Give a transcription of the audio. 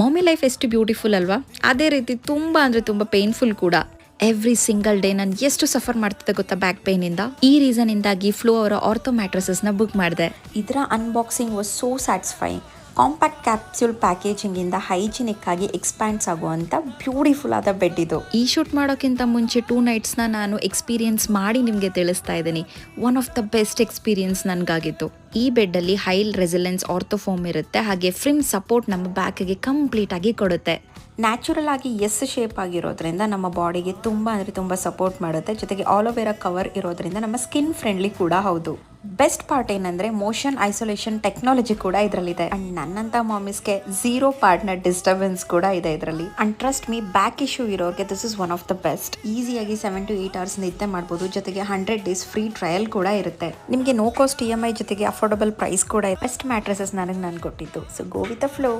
ಮಾಮಿ life ಎಷ್ಟು beautiful ಅಲ್ವಾ, ಅದೇ ರೀತಿ ತುಂಬ ಅಂದರೆ ತುಂಬ ಪೇನ್ಫುಲ್ ಕೂಡ. ಎವ್ರಿ ಸಿಂಗಲ್ ಡೇ ನಾನು ಎಷ್ಟು ಸಫರ್ ಮಾಡ್ತಿದ್ದೆ ಗೊತ್ತಾ ಬ್ಯಾಕ್ ಪೇನಿಂದ. ಈ ರೀಸನಿಂದಾಗಿ ಫ್ಲೋ ಅವರ ಆರ್ಥೋ ಮ್ಯಾಟ್ರಸಸ್ನ ಬುಕ್ ಮಾಡಿದೆ. ಇದರ unboxing was so satisfying. Compact capsule packaging ಇಂದ ಹೈಜಿನಿಕ್ ಆಗಿ ಎಕ್ಸ್ಪ್ಯಾಂಡ್ಸ್ ಆಗುವಂತ ಬ್ಯೂಟಿಫುಲ್ ಆದ ಬೆಡ್ ಇದು. ಈ ಶೂಟ್ ಮಾಡೋಕ್ಕಿಂತ ಮುಂಚೆ 2 ನೈಟ್ಸ್ನ ನಾನು ಎಕ್ಸ್ಪೀರಿಯನ್ಸ್ ಮಾಡಿ ನಿಮಗೆ ತಿಳಿಸ್ತಾ ಇದ್ದೀನಿ. One of the best experience ನನಗಾಗಿತ್ತು. ಈ ಬೆಡ್ಡಲ್ಲಿ ಹೈಲ್ ರೆಸಿಲೆನ್ಸ್ ಆರ್ಥೋಫೋಮ್ ಇರುತ್ತೆ, ಹಾಗೆ ಫ್ರಿಮ್ ಸಪೋರ್ಟ್ ನಮ್ಮ ಬ್ಯಾಕ್ಗೆ ಕಂಪ್ಲೀಟ್ ಆಗಿ ಕೊಡುತ್ತೆ. ನ್ಯಾಚುರಲ್ ಆಗಿ ಶೇಪ್ ಆಗಿರೋದ್ರಿಂದ ನಮ್ಮ ಬಾಡಿಗೆ ತುಂಬ ಅಂದರೆ ತುಂಬ ಸಪೋರ್ಟ್ ಮಾಡುತ್ತೆ. ಜೊತೆಗೆ ಆಲೋವೆರಾ ಕವರ್ ಇರೋದ್ರಿಂದ ನಮ್ಮ ಸ್ಕಿನ್ ಫ್ರೆಂಡ್ಲಿ ಕೂಡ ಹೌದು. ಬೆಸ್ಟ್ ಪಾರ್ಟ್ ಏನಂದ್ರೆ ಮೋಷನ್ ಐಸೋಲೇಷನ್ ಟೆಕ್ನಾಲಜಿ ಕೂಡ ಇದರಲ್ಲಿದೆ. ಅಂಡ್ ನನ್ನಂತ ಮಾಮಿಸ್ಗೆ 0 ಪಾರ್ಟ್ನರ್ ಡಿಸ್ಟರ್ಬೆನ್ಸ್ ಕೂಡ ಇದೆ ಇದರಲ್ಲಿ. And trust me, back issue ಇರೋರಿಗೆ this is one of the best. ಈಸಿಯಾಗಿ 7 to 8 hours ನಿದ್ದೆ ಮಾಡ್ಬೋದು. ಜೊತೆಗೆ 100 days ಫ್ರೀ ಟ್ರಯಲ್ ಕೂಡ ಇರುತ್ತೆ. ನಿಮಗೆ ನೋ ಕಾಸ್ಟ್ EMI ಜೊತೆಗೆ ಅಫೋರ್ಡಬಲ್ ಪ್ರೈಸ್ ಕೂಡ. ಬೆಸ್ಟ್ ಮ್ಯಾಟ್ರಸಸ್ ನಾನು ಕೊಟ್ಟಿದ್ದು. So go with the flow.